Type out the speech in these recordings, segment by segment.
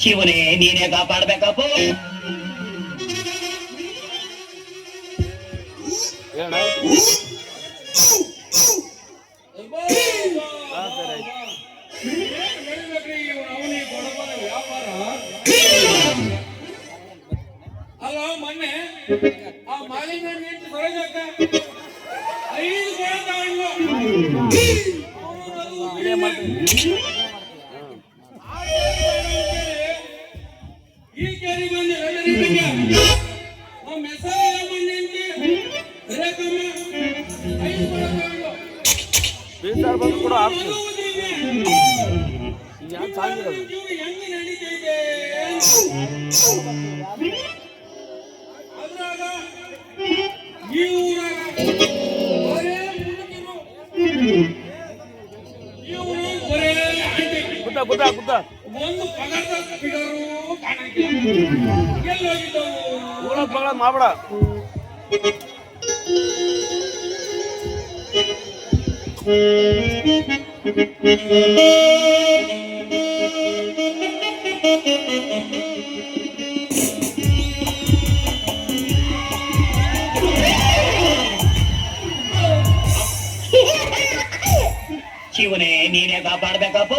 ಶಿವನೇ ನೀನೇ ಕಾಪಾಡ್ಬೇಕಪ್ಪ. ಅಲ್ಲ ಮೊನ್ನೆ ಆ ಮಾಲಿನ್ಯ ಬರೋದಕ್ಕ 5 ಈ ಕೇರಿ ಬಂದು ನಮ್ಮ ಹೆಸರು ಬಂದು ಕೂಡ ಹೆಂಗ್ ನಡೀತಿದೆ ಅದ್ರಾಗ ಈ ಊರಾಗ ಒಂದು ಪಗಾರದ ಫಿಗರು ಕಾಣಂಗಿಲ್ಲ. ಎಲ್ಲೋಗಿದ್ದವು ಮಾಡ್ಬೇಡ. ಶಿವನೇ ನೀನೇ ಕಾಪಾಡ್ಬೇಕಪ್ಪ.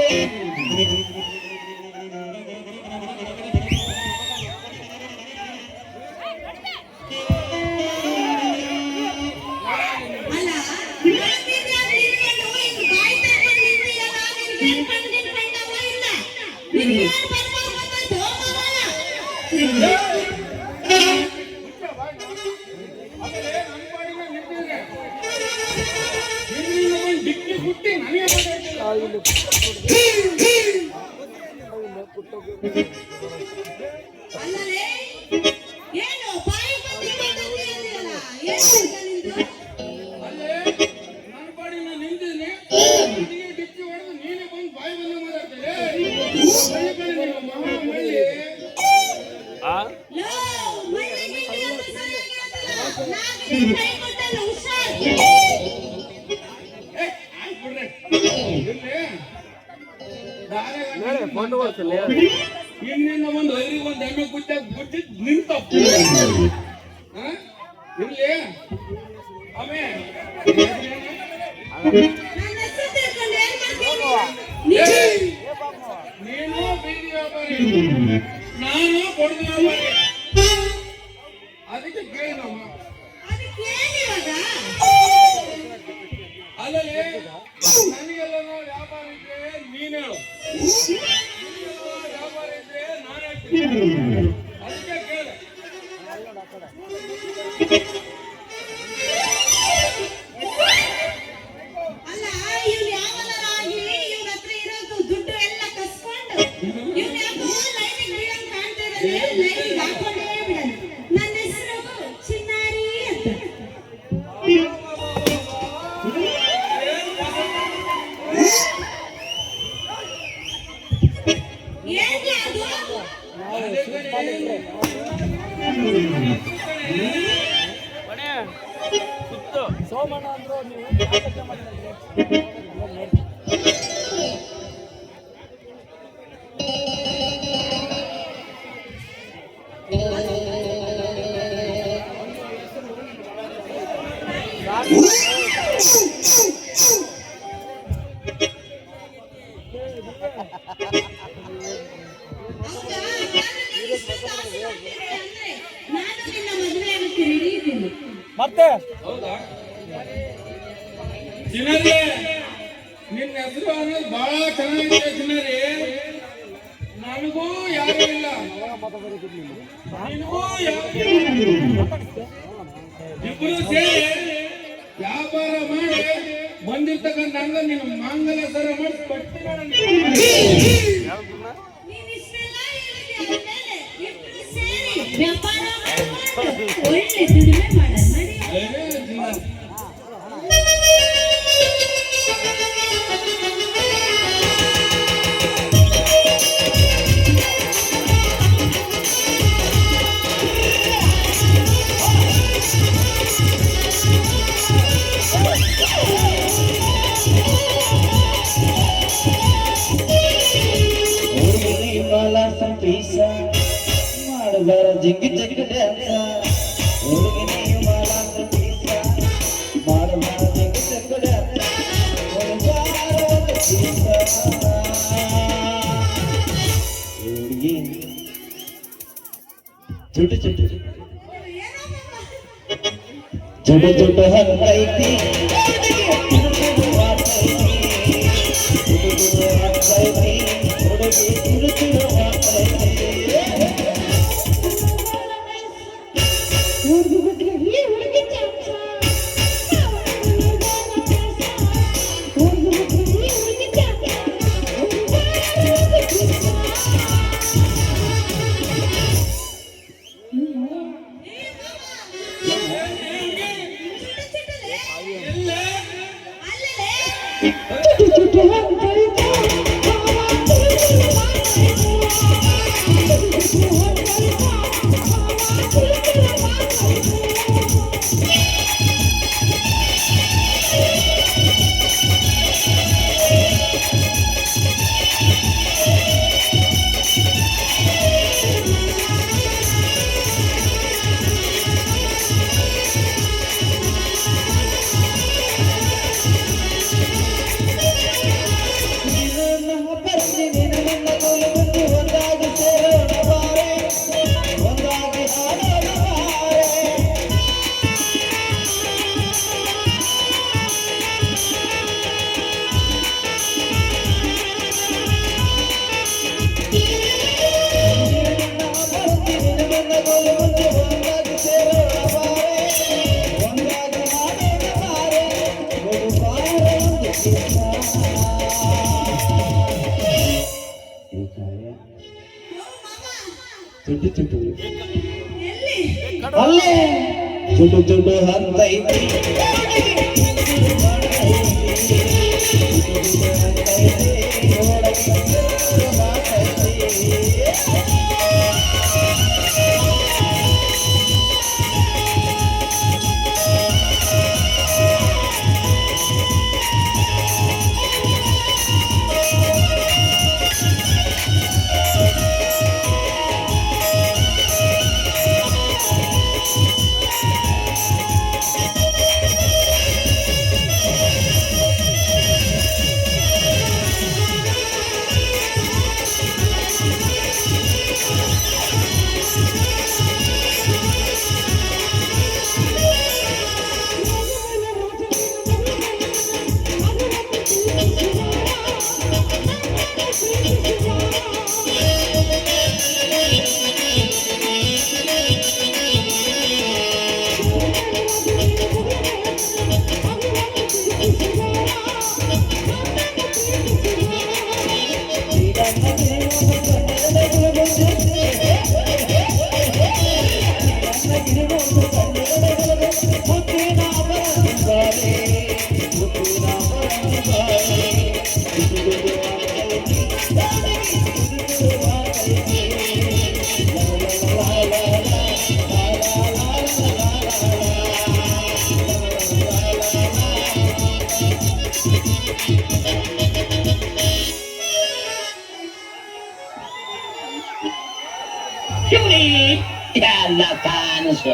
ಇನ್ನಿಂದ ಒಂದು ಐದು ಒಂದು ಎಮ್ಮೆ ಗುಟ್ಟಿ ನಿಂತ ಇರ್ಲಿ ಆಮೇ ನೀನು ಬೀದಿ ವ್ಯಾಪಾರಿ, ನಾನು ಕೊಡದ ವ್ಯಾಪಾರಿ. ಅದಕ್ಕೆ ಕೇಳಿದಮ್ಮ ಅಲ್ಲಲ್ಲಿ ನನಗೆಲ್ಲ ವ್ಯಾಪಾರಕ್ಕೆ ನೀನು ಹೇಳು, ವ್ಯಾಪಾರ ಇದ್ರೆ ನಾನು ಹೇಳ್ತೀನಿ. ಅದಕ್ಕೆ ಕೇಳ. ಅಲ್ಲ ಇವ್ರು ಯಾವನಾಗಿ ಇವ್ರ ಹತ್ರ ಇರೋದು ದುಡ್ಡು ಎಲ್ಲ ಕಸ್ಕೊಂಡು ಇವ್ರು ಯಾಕೋ ಲೈನಿಗೆ ಬೀಳಂಗ್ ಕಾಣ್ತಾ ಇದ್ದಾರೆ. ಲೈನಿಗೆ ಹಾಕೊಂಡೇ ಬಿಡೋದು. ನನ್ನ ಹೆಸರು ಚಿನ್ನಾರಿ ಅಂತ. ಏನ್ರಿ ಅದು ಸೋಮಣ್ಣ ಅಂದ್ರು ನೀವು ಮತ್ತೆ ಹೌದಾ ಚಿನ್ನರಿ, ನಿನ್ನ ಹೆಸರು ಅನ್ನೋದು ಬಹಳ ಚೆನ್ನಾಗಿದೆ ಚಿನ್ನರಿ. ನನಗೂ ಯಾರು ಇಲ್ಲ, ನಿನಗೂ ಯಾರು ಇಲ್ಲ. ಇಬ್ರು ಸೇರಿ ವ್ಯಾಪಾರ ಮಾಡಿ ಬಂದಿರ್ತಕ್ಕಂಥ ಹಂಗ ನೀನು ಮಾಂಗಲ್ಯ ಸರ ಮಾಡಿ ವ್ಯಾಪಾರ ಒಳ್ಳೆ ದುಡಿಮೆ ಮಾಡೋದು ನಡಿ. ಜಿಂಗಿ ಜಗ್ಗಿ ಡ್ಯಾನ್ಸ ಹುಡುಗಿ ನೀವು ಮಾಡಾಕ ಪೀಸ ಮಾಡಮ ಜಿಂಗಿ ಜಗ್ಗಿ ಡ್ಯಾನ್ಸ ಹುಡುಗಾರ ಒಂದು ಪೀಸ ಹುಡುಗಿ ಚುಟು ಚುಟು ಚುಟು ಚುಟು ಹಂಗೈತಿ ಚುಟು ಚುಟು ಅಲ್ಲೇ ಚುಟು ಚುಟು ಹಂಗೈತಿ ಶಿವನೇ ಎಲ್ಲ ಕಾಣಿಸು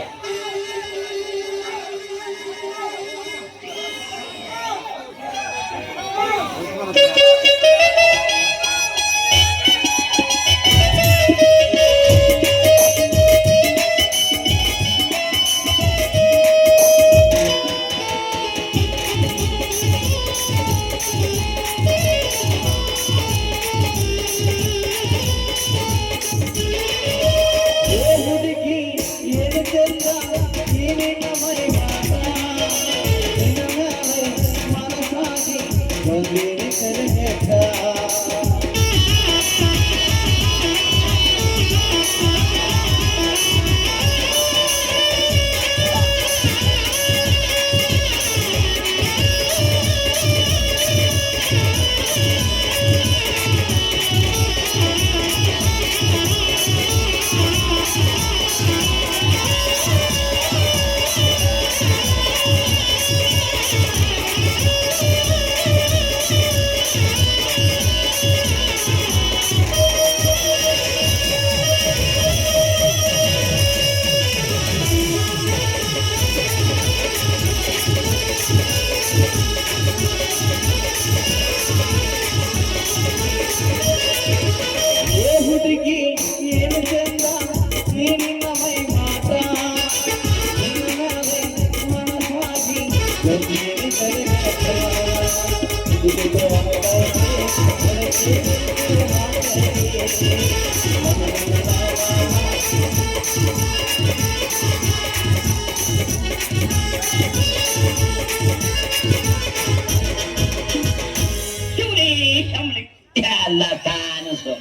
शिवरे शंभरे त्याला कानसो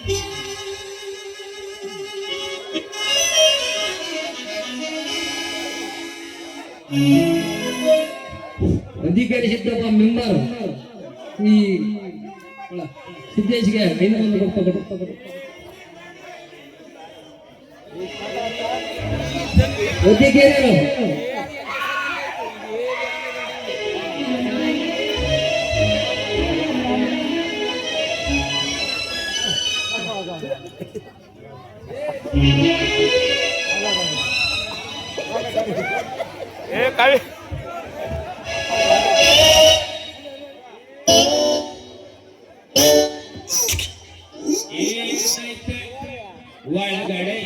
ಅಧಿಕಾರಿ ಸಿದ್ದಪ್ಪ ಮೆಂಬರ್ ಈ ಸಿದ್ದೇಶ್ಗೆ ಐನೂರು ಕೊಡ್ತಾ ಒತ್ತಿಗೆರೆ ಒಳಗಡೆ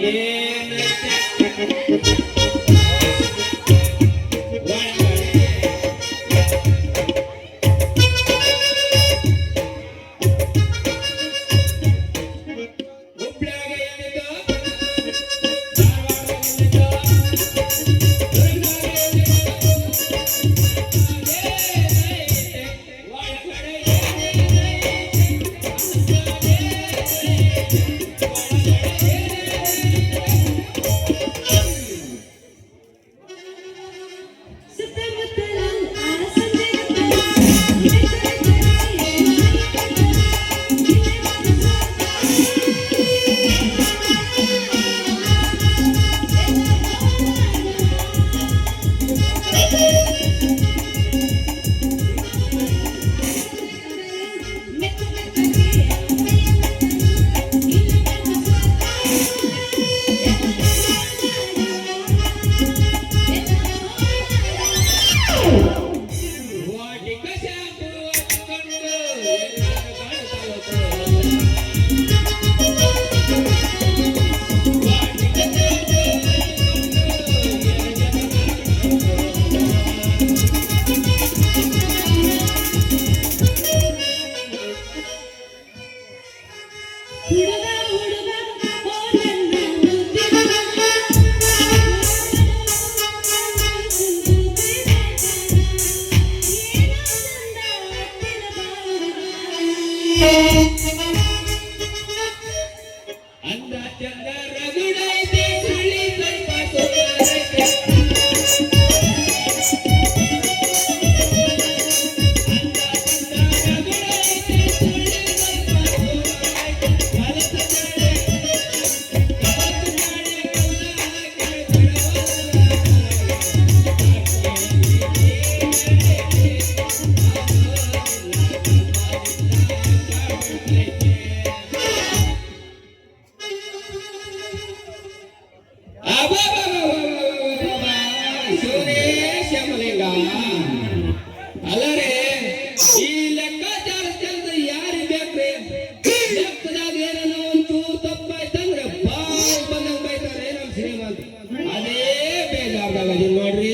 ಅಂದ ಚಂದ ರಗುಡೈತೆ ಸುಳಿ ಸ್ವಲ್ಪ ಸುಂದರೈತೆ ಅಂದ ಚಂದ ರಗುಡೈತೆ ಸುಳಿ ಸ್ವಲ್ಪ ಸುಂದರೈತೆ ಕಲಸ ಜಾಡೆ ಅಲ್ಲರೇ ಈ ಲೆಕ್ಕಾಚಾರ ಚಂದ ಯಾರಿ ಬೇಕ್ರಿ ಲೆಕ್ಕದಾಗ ಏನೋ ಒಂಚೂರು ತಪ್ಪಾಯ್ತಂದ್ರೆ ಬಾಯ್ ಬಂದಂಗ್ ಬೈತಾರೆ ನಮ್ ಶ್ರೀಮಂತ ಅದೇ ಬೇಜಾರ್ದಾಗ ಅದೀನಿ ನೋಡ್ರಿ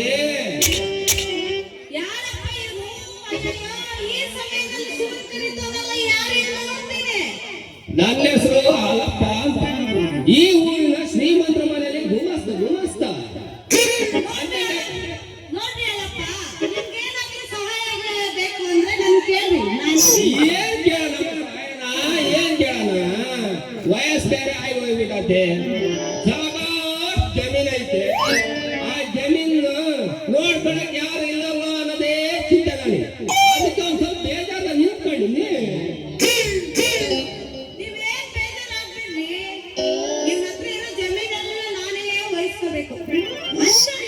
ಯಾರಪ್ಪ ಇವ್ರು? ಅಯ್ಯಯ್ಯೋ, ಈ ಸಮಯದಲ್ಲಿ ಶಿವನ್ ಕರೀತಾನಲ್ಲ, ಯಾರೇನು ನೋಡ್ತೀನಿ? ನನ್ನ ಹೆಸರು ಹಾಲಪ್ಪ ಅಂತ ಈ ಊರಿನ ಶ್ರೀಮಂತರ ಮನೆಯಲ್ಲಿ ಗುಮಸ್ತ ನೋಡ್ರಿ ಅಲ್ಲಪ್ಪ, ನಿಮ್ಗೇನಾದ್ರೂ ಸಹಾಯ ಬೇಕು ಅಂದ್ರೆ ನನ್ ಕೇಳ್ರಿ, ನಾನು ಏನ್ ಕೇಳೋಣ ಏನ್ ಕೇಳೋಣ ವಯಸ್ಸು ಬೇರೆ ಆಗಿ ಹೋಗ್ಬಿಟ್ಟೆ ಜಮೀನ್ ಐತೆ ಆ ಜಮೀನು ನೋಡ್ಕೊಳಕ್ ಯಾರು ಇಲ್ಲವ ಅನ್ನೋದೇ ಚಿಂತೆ ನನಗೆ ಅದಕ್ಕೆ ಒಂದ್ ಸ್ವಲ್ಪ ಬೇಜಾರ ನಿಂತ್ಕೊಂಡಿನಿ ನೀವೇನ್ ಬೇಜಾರಾಗ್ಬೇಡ್ರಿ. ನಿಮ್ ಹತ್ರ ಇರೋ ಜಮೀನೆಲ್ಲ ನಾನೇ ವಹಿಸ್ಕೋಬೇಕು. ಅಷ್ಟೇ,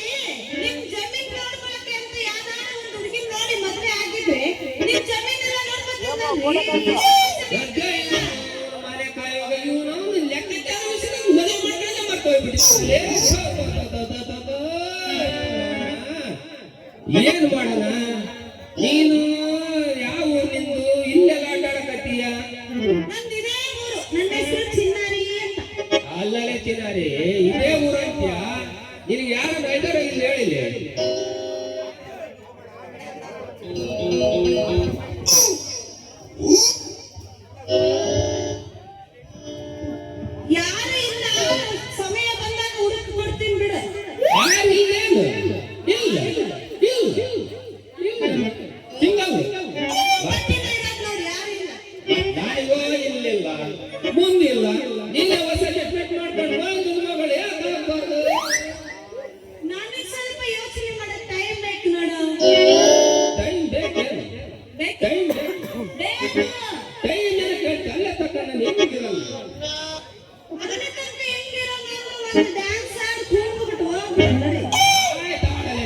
ನಿಮ್ ಜಮೀನ್ ನೋಡ್ಕೊಳಕ್ಕೆ ಅಂತ ಯಾವ್ದಾದ್ರು ಒಂದು ಹುಡುಗಿನ್ ನೋಡಿ ಮದ್ವೆ ಆಗಿದ್ರೆ ನಿಮ್ ಜಮೀನೆಲ್ಲ ನೋಡ್ಕೊತೀನಲ್ರಿ? ರಜೆ ಇಲ್ಲ ಮನೆ ಕಾಯೋಗ ಇವನು ಲೆಕ್ಕಾಚಾರ ವಿಷಯದಾಗ ಮದುವೆ ಮಾಡ್ಕೊಂಡೆ ಮರ್ತೋಗ್ಬಿಟ್ಟಿರ್ತಾರೆ ಏನ್ ಮಾಡೋಣ ನೀನು ಯಾವ ಊರಿನಿಂದು ಇಲ್ಲೆಲ್ಲ ಆಟಾಡಕತ್ತೀಯ ನಂದಿದೇ ಊರು, ನನ್ನ ಹೆಸರು ಚಿನ್ನಾರಿ ಅಂತ. ಅಲ್ಲೇ ಚಿನ್ನಾರಿ ಇದೇ ಊರ ಅಂತ್ಯ ನಿನಗೆ ಯಾರು ಬೈದಾರ ಇಲ್ಲ ಹೇಳಿಲ್ಲ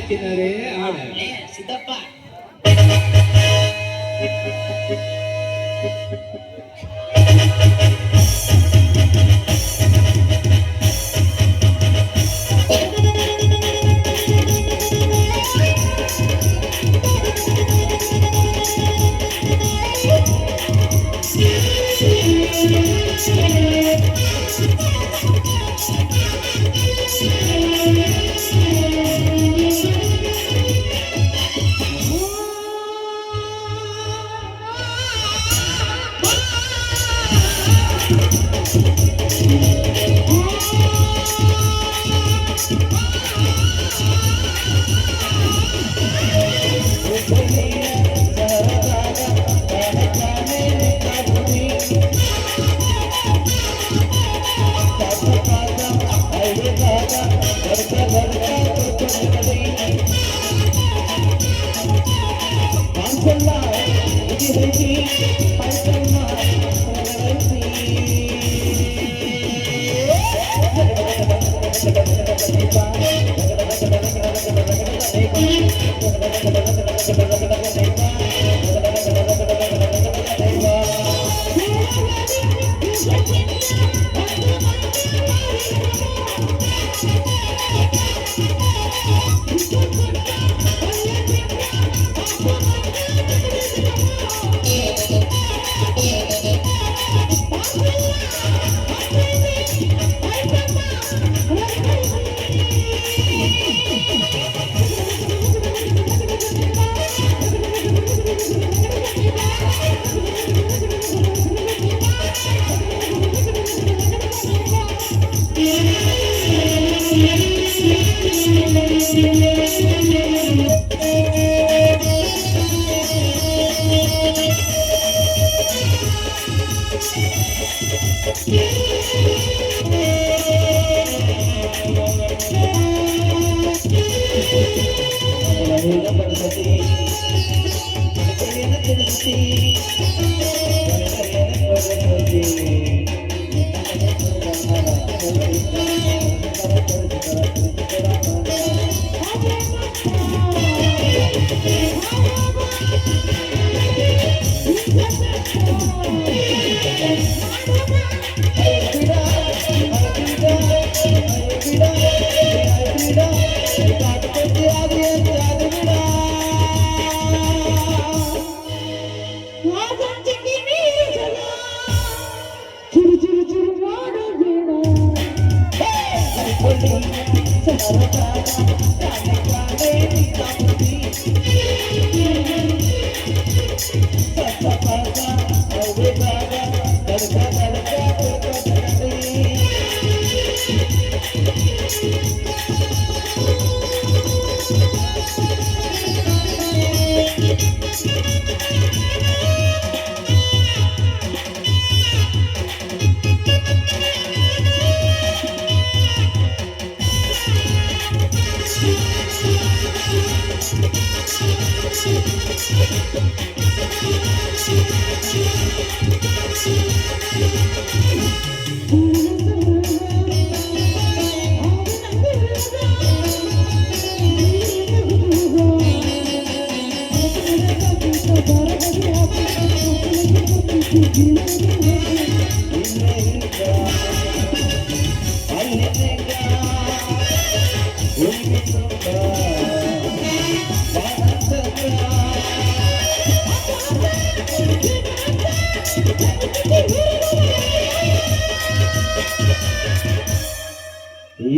ಚಿನ್ನರೇ ಆಡ ಲೇ ಸಿದ್ದಪ್ಪ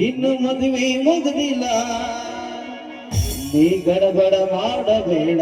ಇನ್ನು ಮದುವೆ ಮುಗಿದಿಲ್ಲ, ನೀ ಗಡಬಡ ಮಾಡಬೇಡ.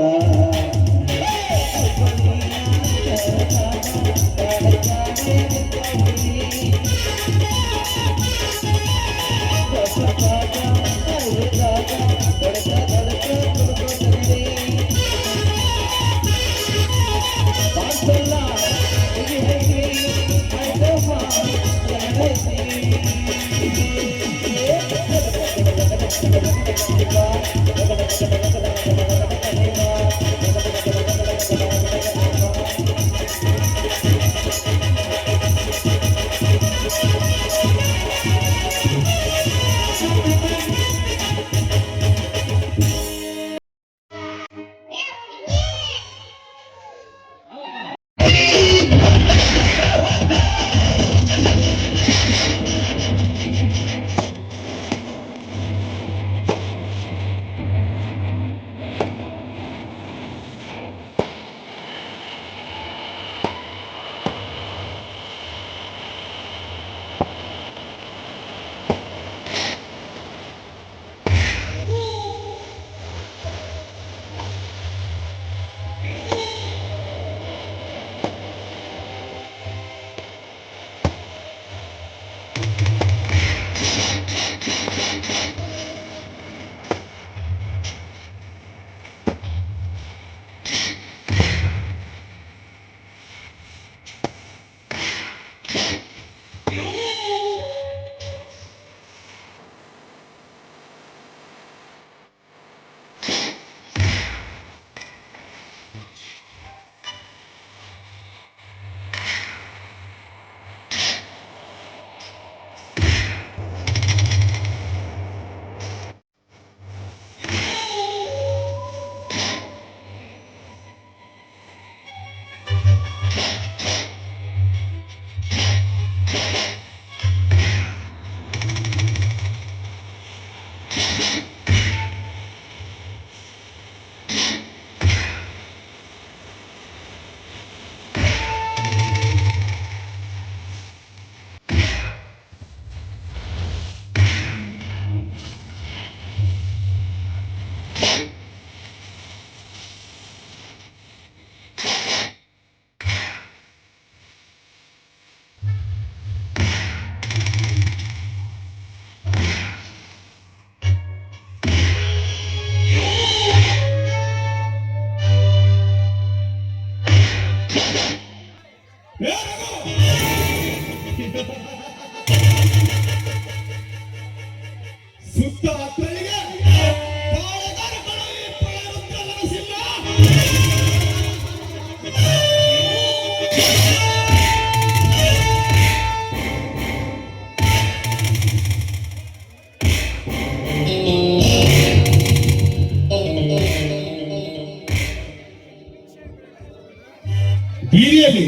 ಬೀದಿಯಲ್ಲಿ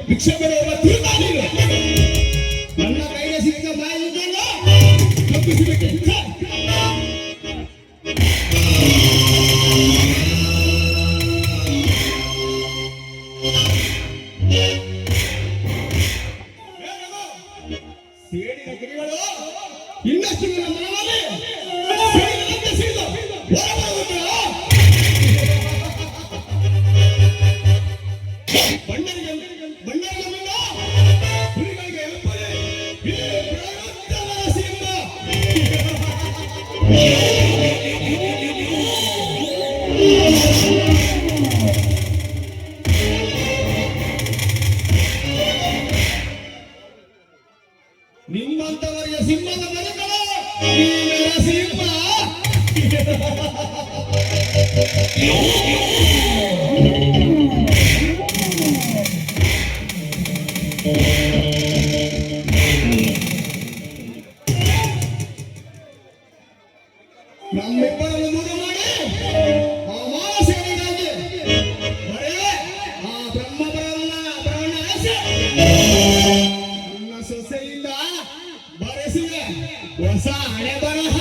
ಭಿಕ್ಷೆ ಬೇಡುವ ತಿರುಗಾಲಿಗಳು ನನ್ನ ಕೈಗೆ ಸಿಕ್ಕ ಮಾಹಿತಿಯನ್ನ ತಪ್ಪಿಸಬೇಕೆ ಸೇಡಿನ ಗಿರಿಗಳು ಇನ್ನಷ್ಟು ನನ್ನ ಮನದಲ್ಲಿ ಸೇಡಿನಂತೆ ಸಿಡಿದು ಹೊರಬರುವುದಿಲ್ಲ. ಬಣ್ಣರಿಗೆ ಮುನ್ನ ಹುಲಿಗಳಿಗೆ ಎಲ್ಪದೆ ಇದು ಪ್ರವೃತ್ತದ ಸಿಂಹ. ನಿಮ್ಮಂತವರಿಗೆ ಸಿಂಹದ ಬದುಕಲು ಈ ನರಸಿಂಹ. ನಮ್ಮಿಬ್ಬರನ್ನು ದೂರ ಮಾಡಿ ಆ ಮಾನಸೇನೆಗಾಗಿ ಬರೇ ಆ ಬ್ರಹ್ಮಪರವನ್ನ ಆಸೆ ನನ್ನ ಸೊಸೆಯಿಂದ ಬರೆಸಿದೆ ಹೊಸ ಹಣೆ ಬರಹ.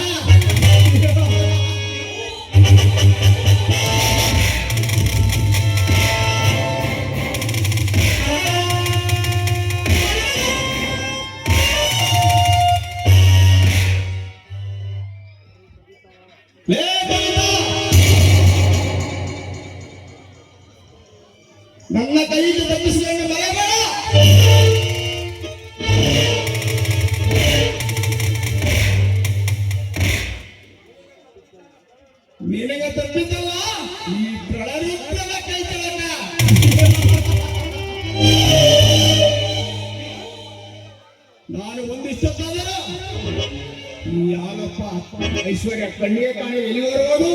ಲೇ ಬಂದ, ನನ್ನ ಕೈಗೆ ತಪ್ಪಿಸಿಕೊಂಡು ಬರಬೇಡ. ನಿನಗೆ ತಪ್ಪಿದ್ದಲ್ಲ ಈ ಪ್ರಳರುದ್ರದ ಕೈತವನ್ನ. ನಾನು ಒಂದಿಷ್ಟೊತ್ತಾದರೂ ಈ ಆಲಪ್ಪ ಐಶ್ವರ್ಯ ಕಣ್ಣಿಗೆ ಕಾಣಿ ಎಲ್ಲಿವರೆಗೋದು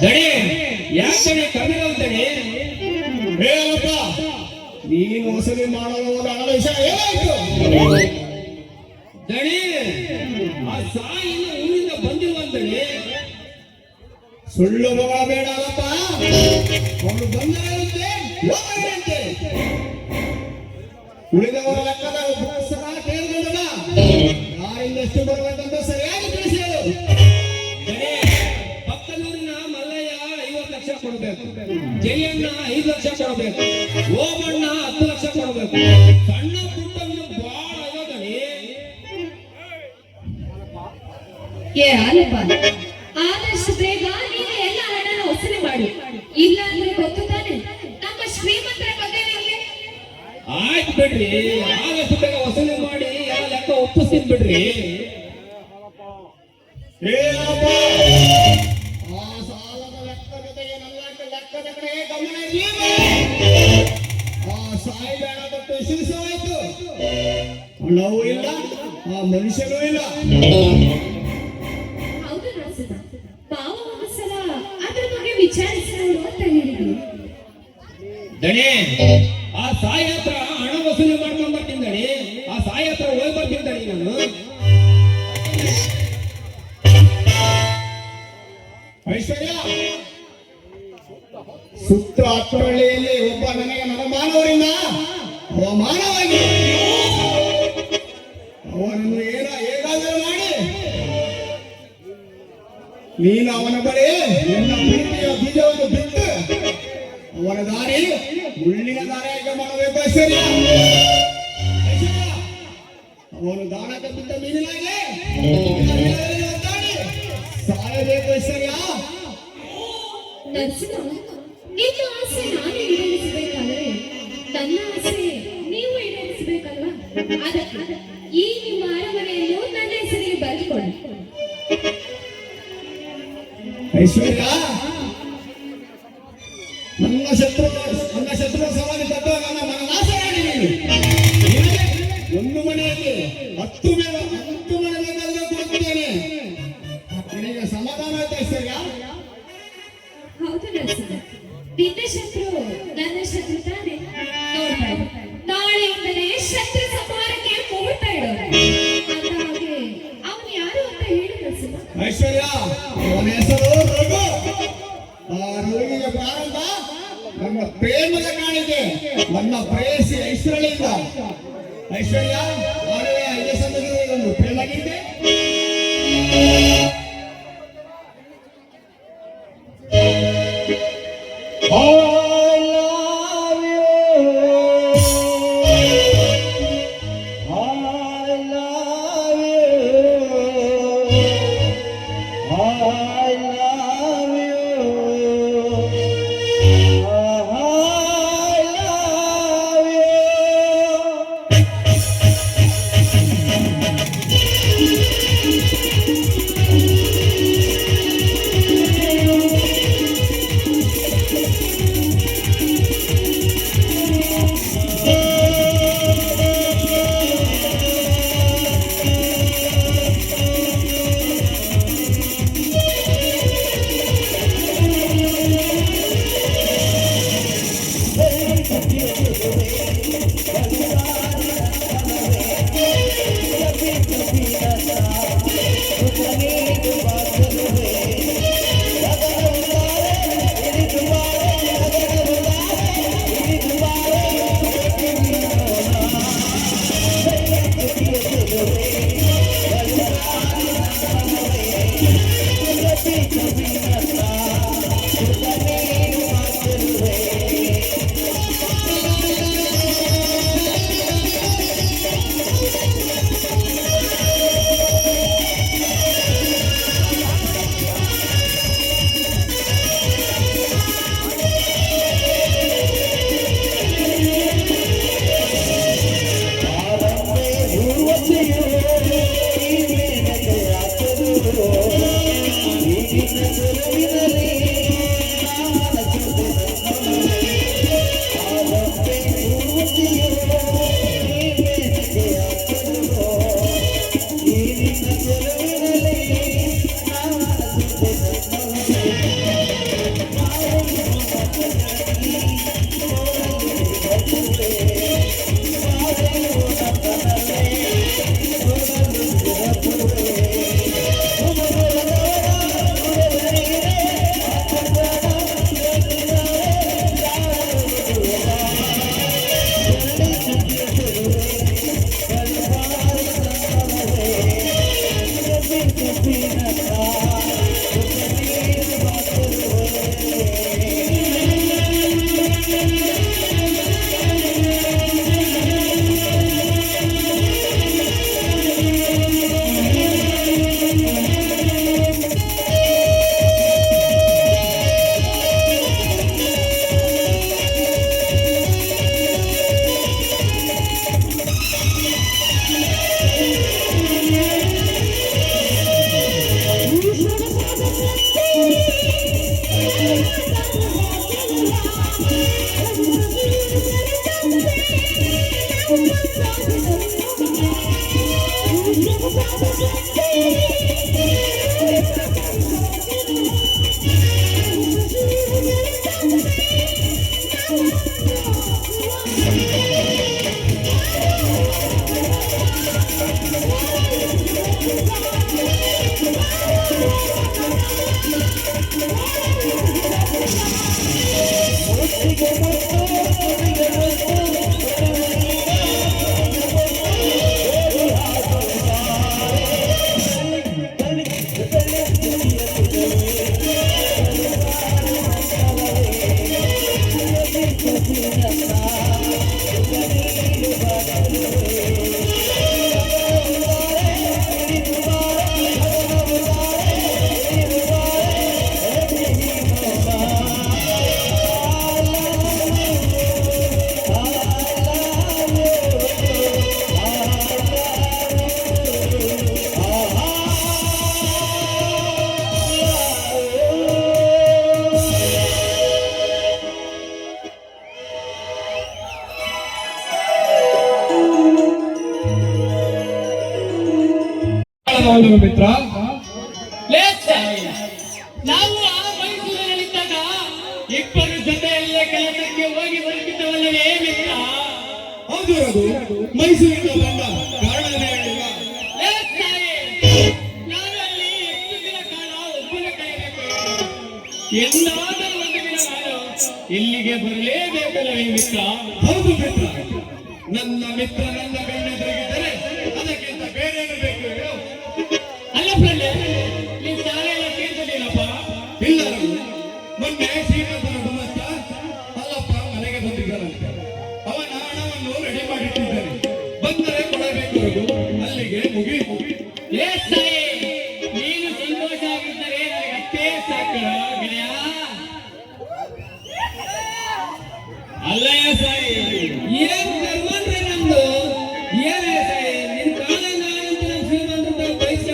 ದಣಿ ಯಾಕೆ ಕರ್ನಾಟಕದಣಿ ಹೇಳಪ್ಪ ನೀನು ವಸೂಲಿ ಮಾಡಲು ಹಣದ ವಿಷಯ ಏನಾಯ್ತು ದಣಿ? ಆ ಸಾಯಿನ ಊರಿಂದ ಬಂದಿರುವಂತಣಿ ಸುಳ್ಳು ಬೇಡ ಅಲ್ಲಪ್ಪ. ಅವನು ಬಂದರಂತೆ ಹೋಗರಂತೆ ಉಳಿದವರ ಲೆಕ್ಕದ ಪುಸ್ತಕ ಕೇಳಿಕೊಂಡಲ್ಲ ಯಾರಿಂದ ಎಷ್ಟು ಬರಬೇಕಂತ ಸರಿಯಾಗಿ ತಿಳಿಸಿ ಹೇಳು. ಪಕ್ಕದೂರಿನ ಮಲ್ಲಯ್ಯ 50 ಲಕ್ಷ ಕೊಡಬೇಕು, ಜಯಣ್ಣ 5 ಲಕ್ಷ ಕೊಡಬೇಕು, ಓಮಣ್ಣ 10 ಲಕ್ಷ ಕೊಡಬೇಕು. ಸಣ್ಣ ಪುಟ್ಟನ್ನು ಬಹಳ ಅಯೋಧನೆ. ಏ ಆಲಪ್ಪ, ಆದಷ್ಟು ಬೇಗ ನೀನು ಎಲ್ಲ ಹಣನ ವಸೂಲಿ ಮಾಡು. ಇಲ್ಲ ಅಂದ್ರೆ ಗೊತ್ತು ತಾನೆ ನಮ್ಮ ಶ್ರೀಮಂತರ ಬಗ್ಗೆ ನಿಮಗೆ. ಆಯ್ತು ಬಿಡ್ರಿ, ಆದಷ್ಟು ಬೇಗ ವಸೂಲಿ ಮಾಡಿ ಎಲ್ಲ ಲೆಕ್ಕ ಒಪ್ಪಿಸ್ತೀನಿ ಬಿಡ್ರಿ. ಆ ಸಾಲದ ಲೆಕ್ಕ ಜೊತೆಗೆ ನನ್ನ ಲೆಕ್ಕದ ಕಡೆ ಗಮನ ಇರಲಿ. ಆ ಸಾಯಿ ಬೇಡ ಕೊಟ್ಟು ಶಿರಿಸವಾಯ್ತು, ಹಣವೂ ಇಲ್ಲ, ಆ ಮನುಷ್ಯನೂ ಇಲ್ಲ. ಹೌದು ರಾಸದ ಬಾವ ಒಂದ್ಸಲ ಅದ್ರ ಬಗ್ಗೆ ವಿಚಾರಿಸೋಣ ಅಂತ ಹೇಳಿದ್ರು. ದಣಿ ಆ ಸಾಯಿ ಹತ್ರ ಹಣ ವಸೂಲಿ ಮಾಡ್ಕೊಂಡ್ ಬರ್ತೀನಿ ದಣಿ. ಆ ಸಾಯಿ ಹತ್ರ ಹೋಗಿ ಬರ್ತೀನಿ ದಣಿ ನಾನು. ಐಶ್ವರ್ಯ, ಸುತ್ತ ಹತ್ತಹಳ್ಳಿಯಲ್ಲಿ ಒಬ್ಬ ನನಗೆ ನನ್ನ ಮಾನವರಿಂದ ಅವಮಾನವಾಗಿ ಅವನನ್ನು ಹೇಗಾದರೂ ಮಾಡಿ ನೀನು ಅವನ ಬಳಿ ನಿನ್ನ ಪ್ರೀತಿಯ ಬೀಜವನ್ನು ಬಿಟ್ಟು ಅವನ ದಾರಿ ಮುಳ್ಳಿನ ದಾರಿಯಾಗಿ ಮಾಡಬೇಕು. ಐಶ್ವರ್ಯ, ಅವನು ದಾನಕ್ಕೆ ಬಿದ್ದ ಮೀನಿನಾಗೆ ಸಾಯಬೇಕು. ಐಶ್ವರ್ಯ, ನರಸಿಂಹ, ನಿಮ್ಮ ಆಸೆ ನಾನು ಈಡೇರಿಸಬೇಕಾದ್ರೆ ನನ್ನ ಆಸೆ ನೀವು ಈಡೇರಿಸಬೇಕಲ್ವಾ? ಅದಕ್ಕೆ ಈ ನಿಮ್ಮ ಅರಮನೆಯನ್ನು ನನ್ನ ಹೆಸರಿಗೆ ಬರೆದುಕೊಳ್ಳಿ. ಐಶ್ವರ್ಯ, ನನ್ನ ಶತ್ರು ಸವಾಲಿ ತತ್ವ ನನ್ನ ಮನನಾಶ ಮಾಡಿ ಒಂದು ಮನೆಯಲ್ಲಿ 10 ಮನೆ ಬೇಕಾದ್ರೆ ಕೊಡ್ತೇನೆ. ನಿನಗೆ ಸಮಾಧಾನ ಆಯ್ತಾ ಐಶ್ವರ್ಯ? ಹೌದು ನರಸಿಂಹ, ನಿನ್ನ ಶತ್ರು ನನ್ನ ಶತ್ರು ತಾನೆ. ನೋಡ್ತಾ ನಾಳೆಯಿಂದಲೇ ಶತ್ರು ಸಂಹಾರಕ್ಕೆ ಮುಹೂರ್ತ ಇಡೋಣ. ನನ್ನ ಪ್ರೇಮದ ಕಾಣಿಕೆ ನನ್ನ ಪ್ರೇಯಸಿ ಐಶ್ವರ್ಯದಿಂದ. ಐಶ್ವರ್ಯ ಮಾಡುವೆ ಐದೇ ಸಂದರ್ಭದಲ್ಲಿ ಒಂದು ಪ್ರೇಮ ಗೀತೆ. ಮಿತ್ರ ನಾವು ಆ ಮೈಸೂರಿನಲ್ಲಿದ್ದಾಗ ಇಬ್ಬರು ಜೊತೆಯಲ್ಲೇ ಕೆಲಸಕ್ಕೆ ಹೋಗಿ ಬರುತ್ತಿದ್ದವಲ್ಲವೇ ಮಿತ್ರ? ಹೌದು ಅದು ಮೈಸೂರಿಂದ ಬಂದ ಕಾರಣವೇ ಹೇಳಿಲ್ಲ. ನಾನಲ್ಲಿ ಎಷ್ಟು ದಿನ ಕಾಲ ಒಬ್ಬನ ಕೈಯಲ್ಲಿ ಎಂದಾದರೂ ಒಂದು ದಿನ ನಾನು ಇಲ್ಲಿಗೆ ಬರಲೇಬೇಕಲ್ಲವೇ ಮಿತ್ರ? ಹೌದು ಮಿತ್ರ, ನನ್ನ ಮಿತ್ರ ನನ್ನ ಬೆನ್ನೆದುರಿಗಿದ್ದರೆ ಅದಕ್ಕಿಂತ ಬೇರೆ ಬೇಕು ಹೇಳು? ಅಲ್ಲ ಪ್ರಜ್ಞೆ, ನೀ ಶಾಲೆಲ್ಲ ತೀರ್ಸಲಿಲ್ಲಪ್ಪ? ಇಲ್ಲ ರಘು, ಮೊನ್ನೆ ಶ್ರೀಮಂತನ ಗುಮಸ್ತ ಅಲ್ಲಪ್ಪ ಮನೆಗೆ ಬಂದಿದ್ದಾರಂತೆ. ಅವನ ಹಣವನ್ನು ರೆಡಿ ಮಾಡಿಟ್ಟಿದ್ದಾನೆ, ಬಂದರೆ ಕೊಡಬೇಕು ರಘು. ಅಲ್ಲಿಗೆ ಮುಗಿ. ಏ ಸಾಯಿ, ನೀನು ಸಂತೋಷ ಆಗಿದ್ದರೆ ನನಗೆ ಅಷ್ಟೇ ಸಾಕು ಗೆಳೆಯ. ಅಲ್ಲಯ್ಯ ಸಾಯಿ, ಏನ್ ಕರ್ಮಂದ್ರೆ ನಮ್ದು? ಏನೇ ಸಾಯಿ, ನಿನ್ ಕಾಲ ನಾನಂತ ನಮ್ ಶ್ರೀಮಂತರ ಬಯಸ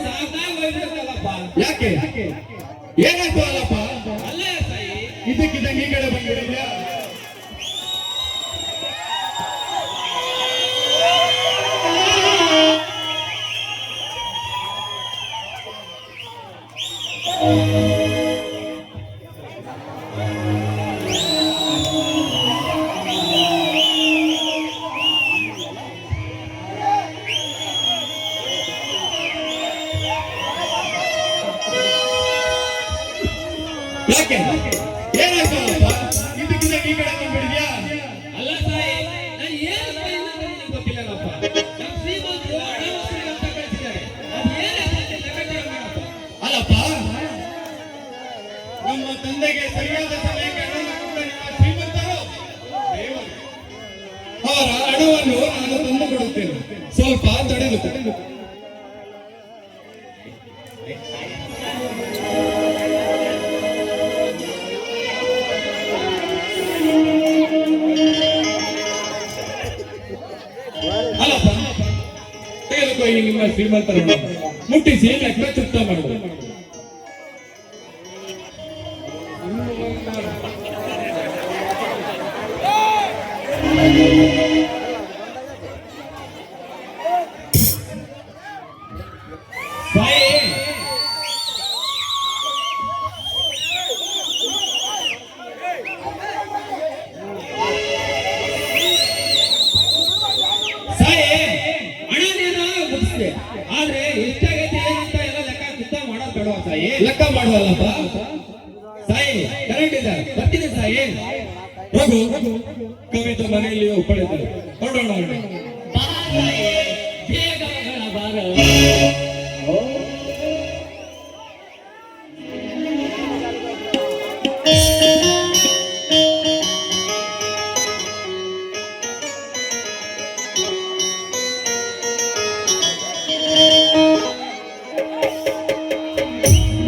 ಸಾಕಾಗೋಗ್ಬಿಡುತ್ತಲ್ಲಪ್ಪ. ಯಾಕೆ ಏನಾಯ್ತು ಅಲ್ಲಪ್ಪ? ಅಲ್ಲ ಸಾಯಿ, ಇದಕ್ಕಿದ್ದಂಗೆ ಈ ಕಡೆ ಬಂದ್ಬಿಟ್ಟಿದ್ಯಾ? ಯಾಕೆ ಏನಾಯ್ತು ಅಲ್ಲಪ್ಪ? ಇದಕ್ಕಿದ್ದಂಗೆ ಈ ಕಡೆ ಬಂದ್ಬಿಟ್ಟಿದ್ಯಾ? ಅಲ್ಲ ಸಾಯಿ, ನಾನು ಏನು ನಿನಗೆ ಗೊತ್ತಿಲ್ಲಪ್ಪ. ನಮ್ ಶ್ರೀಮಂತರು ಹಣವನ್ನು ಅಂತ ಕಳಿಸಿದ್ದಾರೆ. ಅದು ಏನಾಗುತ್ತೆ ಲೆಕ್ಕಾಚಾರ ಮಾಡಪ್ಪ. ಅಲ್ಲಪ್ಪ, ನಮ್ಮ ತಂದೆಗೆ ಸರಿಯಾದ ಸಮಯಕ್ಕೆ ಹಣವನ್ನು ಕೊಟ್ಟ ನಿಮ್ಮ ಶ್ರೀಮಂತರು ದೇವರು. ಅವರ ಹಣವನ್ನು ನಾನು ತಂದು ಕೊಡುತ್ತೇನೆ, ಸ್ವಲ್ಪ ತಡೆದು. ಅಲ್ಲಪ್ಪ, ತೆಗೆದುಕೋ ಈ ನಿಮ್ಮ ಶ್ರೀಮಂತರನ್ನು ಮುಟ್ಟಿಸಿ ಲೆಕ್ಕ ಚುಕ್ತ ಮಾಡುವುದು. ಸಾಯಿ, ಸಾಯಿ, ಹಣನೇನೋ ಮುಗಿಸಿದೆ, ಆದ್ರೆ ಎಷ್ಟಾಗೈತೆ ಏನಂತ ಎಲ್ಲ ಲೆಕ್ಕ ಚುಕ್ತ ಮಾಡೋದು ಬೇಡವಾ ಸಾಯಿ? ಲೆಕ್ಕ ಮಾಡುವಲ್ಲಪ್ಪ. ಸಾಯಿ ಕರೆಕ್ಟ್ ಇದೆ, ಬರ್ತೀನಿ ಸಾಯಿ. ರಘು, ಕವಿತ ಮನೆಯಲ್ಲಿ ಒಪ್ಪಳಿದ್ದಾರೆ, ಹೊರಡೋಣ. ಬಾ ಸಾಯಿ, ಬೇಗ ಹೋಗೋಣ ಬಾರೋ.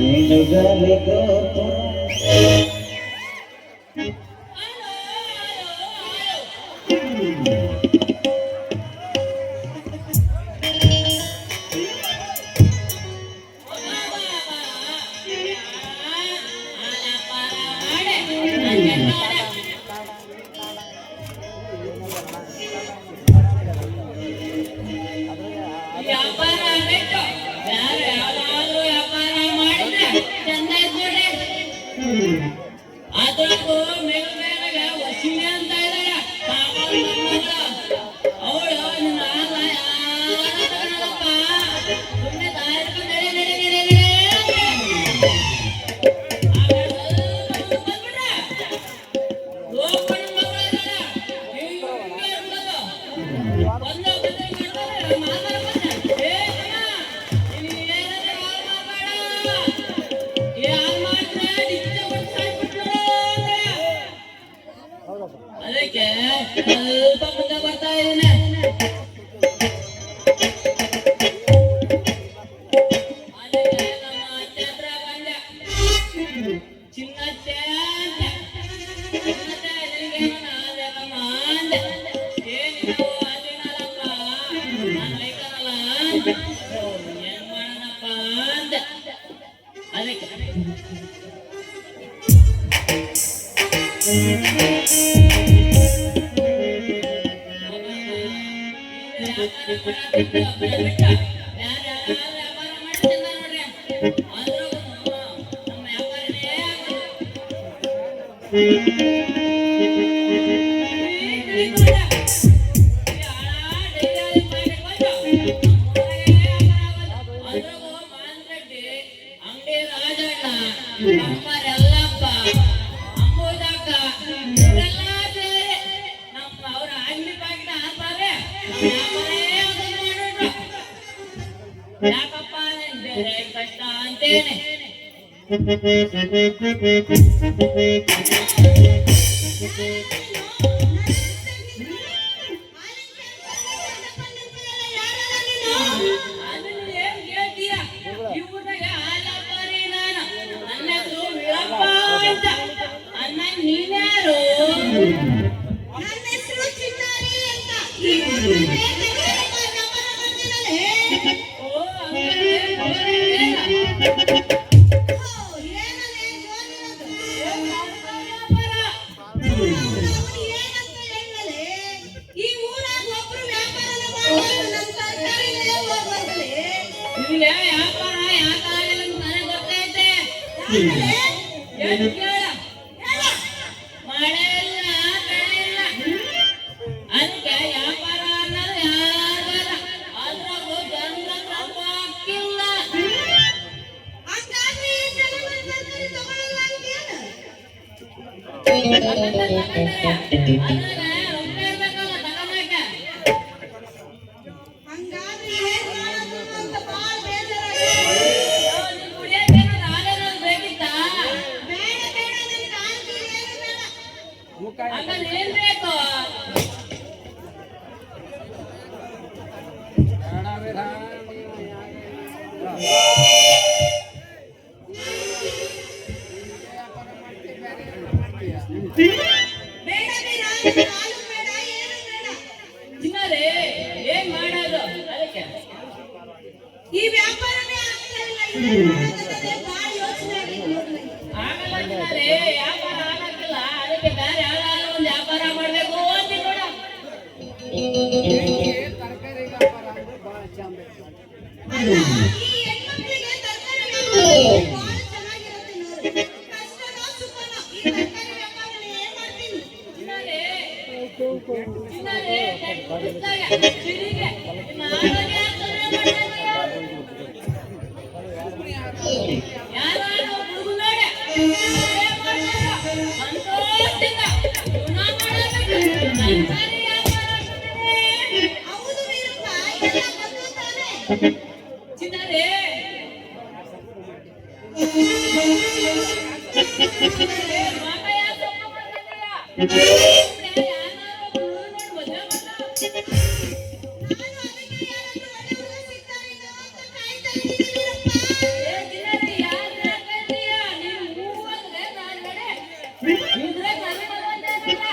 ನಿನಗಲಿ ಗೋಪ ವ್ಯಾಪಾರ ಬಿಟ್ಟು ಬೇರೆ ಯಾವ್ದಾದ್ರು ವ್ಯಾಪಾರ ಮಾಡಿದ್ರೆ ಚಂದ ಇದ್ಬಿಡ್ರಿ. ಅದ್ರಾಗೂ ಮೇಲ್ಮೇಲೆಗೆ ವಶಿನಿ ಅಂತ ಇದ್ದಾಳೆ ಪಾಪ ಅವಳು ನಿನ್ನ ಆದಾಯ ತಗೊಳಪ್ಪ ಸುಮ್ಮನೆ ದಾರಿಕೊಂಡು ನಡೆ ನಡೆ ನಡೆ ನಡೆ ಅದಕ್ಕೆ ಸ್ವಲ್ಪ ಮುಂದೆ ಬರ್ತಾ ಇದ್ದೀನಿ. ಅದಕ್ಕೆ ನಮ್ಮ ಅತ್ತೆ ಹತ್ರ ಬಂದೆ. ಚಿನ್ನತ್ತೆ ಅಂತ. ಚಿನ್ನತ್ತೆ ನಿನಗೇನು ನಾದೆಲ್ಲಮ್ಮ ಅಂದೆ. ಏನಿದು ಅದೇನಲ್ಲಪ್ಪ, ನಾನು ಲೈಕನಲ್ಲ ಅಂತ. ಏನ್ ಮಾಡೋಣಪ್ಪ ಅಂದೆ. ಅದಕ್ಕೆ ಅಂಗಡಿ ರಾಜಣ್ಣ, ಅಮ್ಮರೆಲ್ಲಪ್ಪ, ಅಂಬುದಕ್ಕ ಯಾಕಪ್ಪ ಬೇರೆ ಕಷ್ಟ ಅಂತೇನೆ. ಅದನ್ನ ಏನ್ ಕೇಳ್ತೀಯ? ಇವ್ರದಾಗ ಹಾಲಪ್ಪರಿ ನಾನು. ನನ್ನ ಹೆಸರು ವೀರಪ್ಪ ಅಂತ. ಅಣ್ಣ ನೀನ್ಯಾರು? ನನ್ನ ಹೆಸರು ಚಿನ್ನಾರಿ ಅಂತ. ಈ ಊರಿಗೆ ತೆಗೆದುಕೊಂಡು ವ್ಯಾಪಾರ ಮಾಡ್ತೀನಲ್ಲೇ. ಓ ಹಂಗಾದ್ರೆ ಜೋರೇನ? ಓ, ಏನಲ್ಲೇ ಜೋರಿರೋದು? ವ್ಯಾಪಾರ. ಅವ್ನು ಏನಂತ ಹೇಳಲೇ? ಈ ಊರಾಗ ಒಬ್ರು ವ್ಯಾಪಾರನ ಮಾಡೋದು ನಮ್ಮ ಸರ್ಕಾರಿನೇ ಹೋಗ್ಬರ್ದಲೇ. ನಿನಗೆ ವ್ಯಾಪಾರ ಯಾಕೆ ಆಗಲ್ಲ ಅಂತ ನನಗೆ ಗೊತ್ತೈತೆ. ಯಾಕಲೇ? ಏನ್ ಕೇಳ? ಹೇಳ. ಮಳೆ ಇಲ್ಲ, ಬೆಳೆ ಇಲ್ಲ. ಅದಕ್ಕೆ ವ್ಯಾಪಾರ ಅನ್ನೋದು ಯಾರಿಗಲ್ಲ. ಅದ್ರಾಗೂ ಜನರ ಹಾಕಿಲ್ಲ. ಹಂಗಾದ್ರೆ ಈ ಜನ ನನ್ನ ಸರ್ಕಾರಿ ತಗೊಳಲ್ಲ ಅಂತೀಯೇನು? ಅದ್ರಾಗ ರೊಕ್ಕ ಇರ್ಬೇಕಲ್ಲ ತಗೊಂಡಾಗ. ಹಂಗಾದ್ರೆ ಏನ್ ಮಾಡೋದು ಅಂತ ಬಾಳ ಬೇಜಾರಾಗಿದೆ. ನೀನ್ ಕುಡಿಯೋಕೇನಾದ್ರು ಹಾಲೇನಾದ್ರು ಬೇಕಿತ್ತಾ? ಬೇಡ ಬೇಡ ನನಗೆ ಆಲ್ಕೋಹಾಲ್ ಏನು ಬೇಡ. ಹಂಗಾದ್ರೆ ಏನ್ ಬೇಕು? ಬೇಡ ಬೇಡ ನನಗೆ ಹಾಲು ಬೇಡ ಏನು ಬೇಡ. ಚಿನ್ನರೇ ಏನ್ ಮಾಡೋದು ಅದಕ್ಕೆ? ಈ ವ್ಯಾಪಾರನೇ ಆಗ್ತಾ ಇಲ್ಲ. ಇದನ್ನ ಮಾಡೋದಂದ್ರೆ ಬಾಳ ಯೋಚನೆ ಆಗಿದೆ ನೋಡ್ರಿ. ಆಗಲ್ಲ ಚಿನ್ನರೇ, ವ್ಯಾಪಾರ ಆಗಕ್ಕಿಲ್ಲ. ಅದಕ್ಕೆ ಬೇರೆ ಯಾವ್ದಾದ್ರು ಒಂದು ವ್ಯಾಪಾರ ಮಾಡ್ಬೇಕು ಅಂತ ನೋಡ. ಅಲ್ಲ, ಈ ಹೆಣ್ಮಕ್ಳಿಗೆ ತರಕಾರಿ ವ್ಯಾಪಾರ ಬಾಳ ಚೆನ್ನಾಗಿರುತ್ತೆ ನೋಡು. ಕಷ್ಟನೋ ಸುಖನೋ ಈ ತರಕಾರಿ ವ್ಯಾಪಾರನ ಏನ್ ಮಾಡ್ತೀನಿ. ಚಿನ್ನರೇ ಕುಡಿಸ್ದಾಗ ಸಿರಿಗೆ ನಿಮ್ಮ ಆರೋಗ್ಯ ತೊಂದ್ರೆ ಮಾಡ್ತಾ ಯಾರೋ ಹುಡುಗ ನೋಡಿ ಸಂತೋಷದಿಂದ ಜೀವನ ಮಾಡಬೇಕು. ಸರ್ಕಾರಿ ವ್ಯಾಪಾರ ಮಾಡ್ತೀನಿ. ಹೌದು ವೀರಪ್ಪ, ಎಲ್ಲ ಗೊತ್ತು ತಾನೇ. ಚಿನ್ನರೇ ಮಗ ಯಾಕೆ ತಪ್ಪು ಮಾಡ್ತಿದ್ದೀಯ? ಯಾರಾದ್ರೂ ಹುಡುಗ ನೋಡಿ ಮದುವೆ ಮಾಡ. ನಾನು ಅದಕ್ಕೆ ಯಾರಾದ್ರೂ ಒಳ್ಳೆ ಹುಡುಗ ಸಿಗ್ತಾರೇನೋ ಅಂತ ಕಾಯ್ತಾ ಇದ್ದೀನಿ ವೀರಪ್ಪ. ಏ ಚಿನ್ನರೇ ಯಾರ್ ಸಾಕಾಯ್ತೀಯ? ನೀನು ಹೂ ಅಂದ್ರೆ ನಾನ್ ನಡೆ. ಇದ್ರೆ ನನಗೆ ಬಂದಿಲ್ಲ.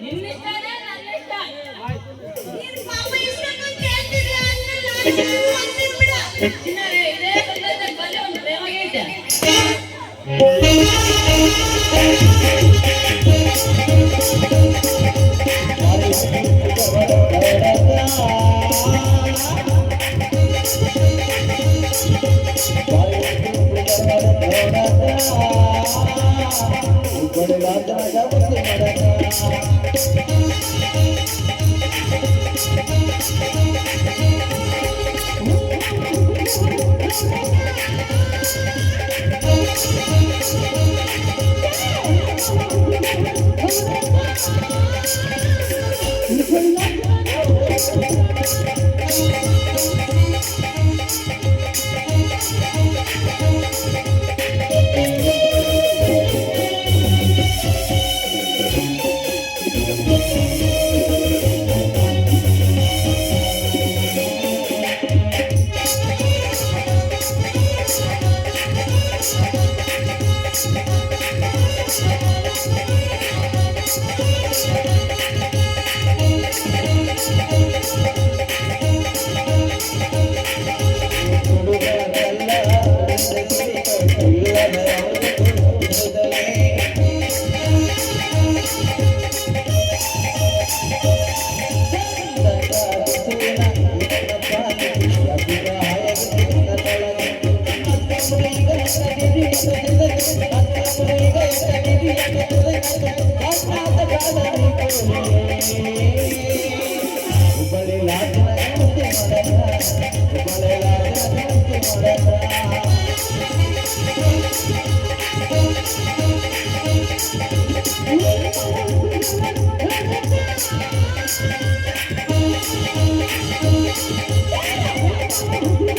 ನಿನ್ನಿಷ್ಟನೇ ನನ್ನಿಷ್ಟ. ನೀನ್ ಪಾಪ ಇಷ್ಟಕ್ಕೊಂದು ಕೇಳ್ತಿದ್ಯಾ ಅನ್ನಲ್ಲ, ನಾನು ಅಂತೀನಿ ಬಿಡ. ಚಿನ್ನರೇ ಇದೇ ಸಂದರ್ಭದಲ್ಲಿ ಬರೀ ಒಂದು ಪ್ರೇಮ ಗೀತೆ.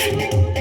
Thank you.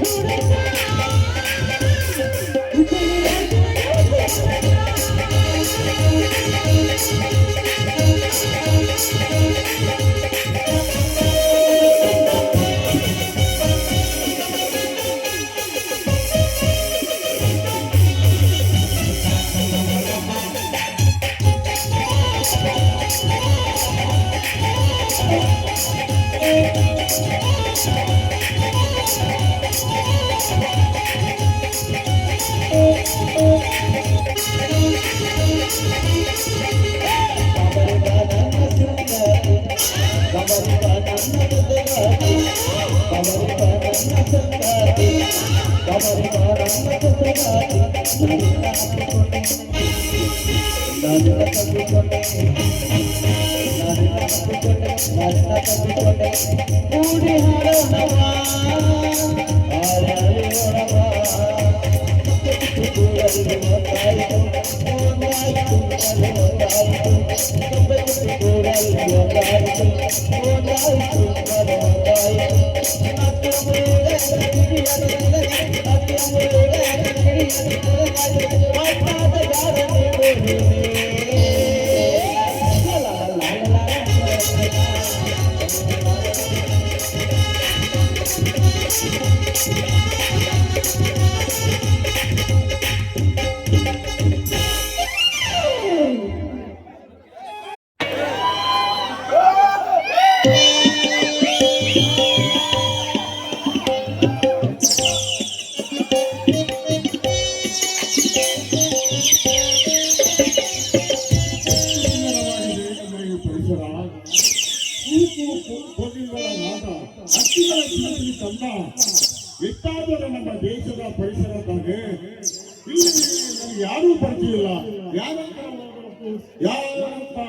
ಎಷ್ಟಾದರೂ ನಮ್ಮ ದೇಶದ ಪರಿಸರದಾಗೆ ಇಲ್ಲಿ ನನಗೆ ಯಾರೂ ಪರಿಚಯ ಇಲ್ಲ. ಯಾರಂತ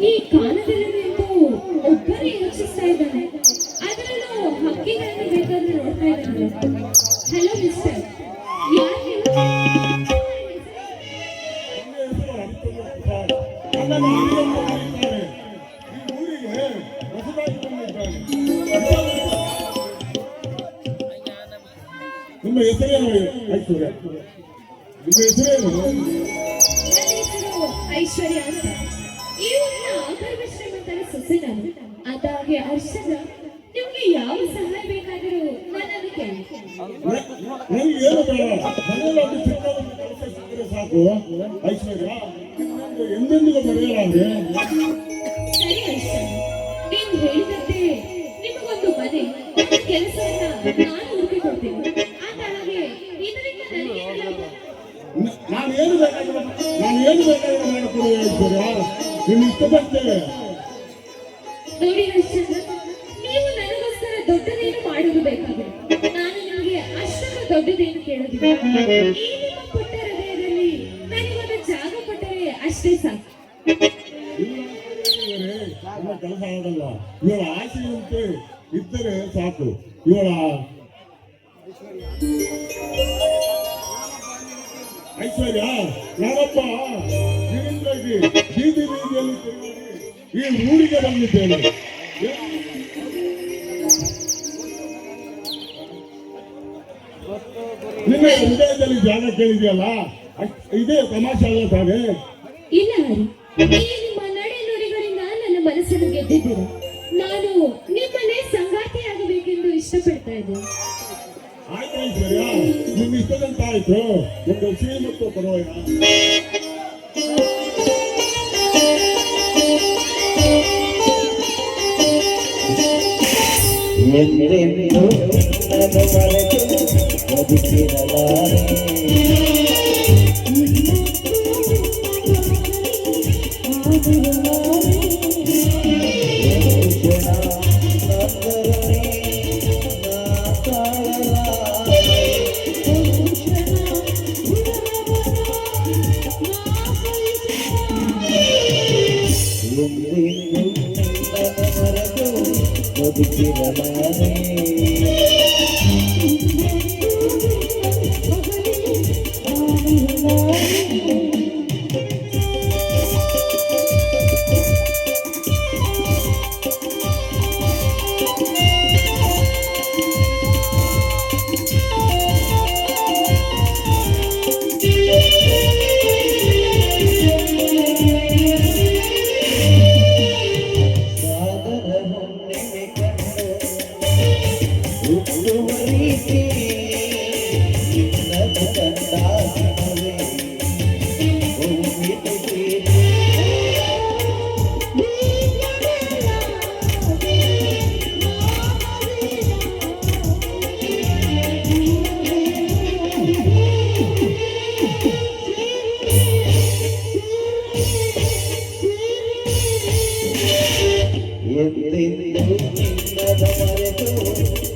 ಈ ಕಾಲದಲ್ಲಿ ಒಬ್ಬರೇ ಯೋಚಿಸ್ತಾ ಇದ್ದಾನೆ, ಅದರಲ್ಲೂ ಹಕ್ಕಿಗಳನ್ನು ಬೇಕಾದ್ರೆ ನೋಡ್ತಾ ಇದ್ದಾನೆ. ಹಲೋ ಮಿಸ್ಟರ್, ನಿಮ್ಮ ಹೆಸರೇನು? ಐಶ್ವರ್ಯ. ನಿಮ್ಮ ಹೆಸರೇನು? ಐಶ್ವರ್ಯ ಅಂತ. ಈ ಊರಿನ ಆಗರ್ಭ ಶ್ರೀಮಂತರ ಸೊಸೆ ನಾನು. ಅದಾಗೆ ಹರ್ಷದ, ನಿಮ್ಗೆ ಯಾವ ಸಹಾಯ ಬೇಕಾದರೂ ನನ್ನನ್ನು ಕೇಳಿ. ನನಗೆ ಏನು ಬೇಡ, ಮನೆಯಲ್ಲಿ ಒಂದು ಚಿಕ್ಕದೊಂದು ಕೆಲಸ ಸಿಕ್ಕರೆ ಸಾಕು. ಐಶ್ವರ್ಯ, ಎಂದೆಂದಿಗೂ ಮರೆಯಲಾರೆ. ಸರಿ ಐಶ್ವರ್ಯ, ನೀನು ಹೇಳಿದಂತೆ ನಿಮಗೊಂದು ಮನೆ, ಒಂದು ಕೆಲಸವನ್ನ ನಾನು ಹುಡುಕಿಕೊಡ್ತೀನಿ. ಅದಾಗೆ ಇದರಿಂದ ನನಗೇನು ಲಾಭ? ನಾನು ಏನು ಬೇಕಾಗಿಲ್ಲ ಮಾಡಿಕೊಡಿ ಐಶ್ವರ್ಯ, ನಿನ್ನ ಇಷ್ಟಪಟ್ಟೆ. ನೋಡಿ ಹರ್ಷದ, ನೀವು ನನಗೋಸ್ಕರ ದೊಡ್ಡದೇನು ಮಾಡೋದು ಬೇಕಾಗಿಲ್ಲ. ನಾನು ನಿಮಗೆ ಅಷ್ಟೊಂದು ದೊಡ್ಡದೇನು ಕೇಳೋದಿಲ್ಲ. ಈ ನಿಮ್ಮ ಪುಟ್ಟ ಹೃದಯದಲ್ಲಿ ನನಗೊಂದು ಜಾಗ ಕೊಟ್ಟರೆ ಅಷ್ಟೇ ಸಾಕು. ನಮ್ಮ ಕೆಲಸ ಆಗಲ್ಲ. ಇವಳ ಆಸೆಯಂತೆ ಇದ್ದರೆ ಸಾಕು. ಇವಳ ಐಶ್ವರ್ಯ, ನಾನೊಬ್ಬ ನಿನ್ನಿಂದಾಗಿ ಬೀದಿ ಬೀದಿಯಲ್ಲಿ ತಿರುಗಾಡಿ ಈ ಊರಿಗೆ ಬಂದಿದ್ದೇನೆ. ನಿನ್ನ ಹೃದಯದಲ್ಲಿ ಜಾಗ ಕೇಳಿದೆಯಲ್ಲ, ಇದೇ ತಮಾಷೆ ಅಲ್ಲ ತಾನೆ? ಇಲ್ಲ ಹರಿ, ಈ ನಿಮ್ಮ ನಡೆ ನುಡಿಗಳಿಂದ ನನ್ನ ಮನಸ್ಸನ್ನು ಗೆದ್ದಿದ್ದೀರ. ನಾನು ನಿಮ್ಮನ್ನೇ ಸಂಗಾತಿಯಾಗಬೇಕೆಂದು ಇಷ್ಟಪಡ್ತಾ ಇದ್ದೇನೆ. ಆಯ್ತು ಐಶ್ವರ್ಯ, ನಿನ್ನ ಇಷ್ಟದಂತ ಆಯ್ತು. ಒಂದು ಸಿಹಿ ಮತ್ತು ಪರವಾಗಿಲ್ಲ. ಎಂದೆಂದು ನನ್ನ ಮರೆತು ಬದುಕಿರಲಾರೆ. ಹುಟ್ಟುವ ರೀತಿ ನಿನ್ನದು ಕಂಡಾಗಲೇ ಹೋಗಿದ್ದೇನೆ. ಎಂದೆಂದೂ ನಿನ್ನದ ಮರೆತು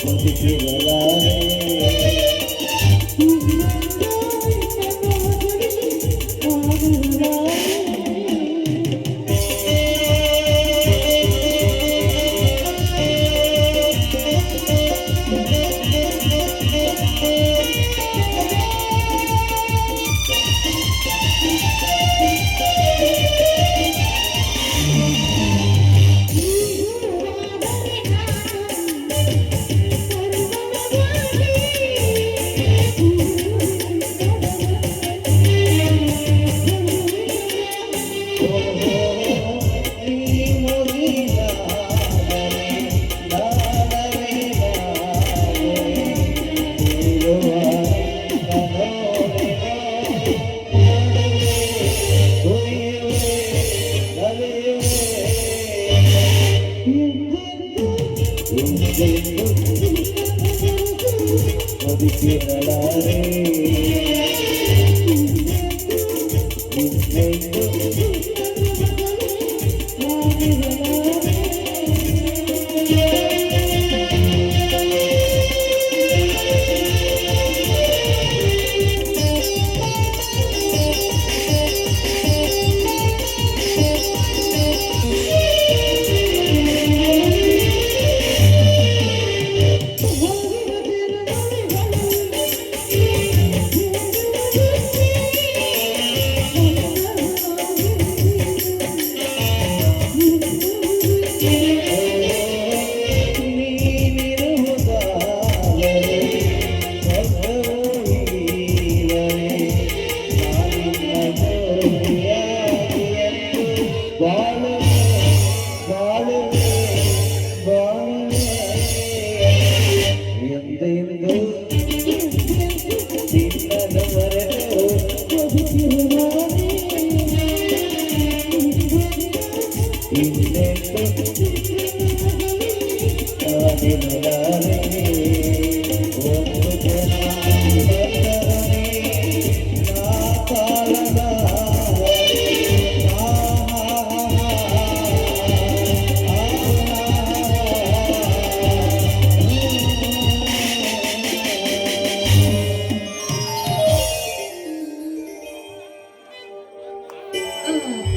ಬದುಕಿರಲಾರೆ.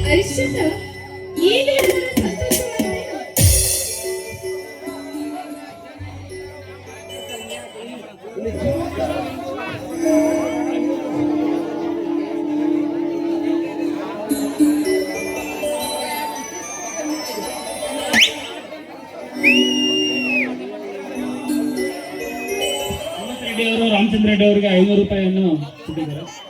ಹರಿಶ್ಚಂದ್ರ ಏನು ಹೇಳಿದ್ರು ಸಂತೋಷವಾಯಿತೇನೋ? ರೆಡ್ಡಿ ಅವರು ರಾಮಚಂದ್ರ ರೆಡ್ಡಿ ಅವರಿಗೆ 500 ರೂಪಾಯಿಯನ್ನು ಕೊಟ್ಟಿದ್ದಾರೆ.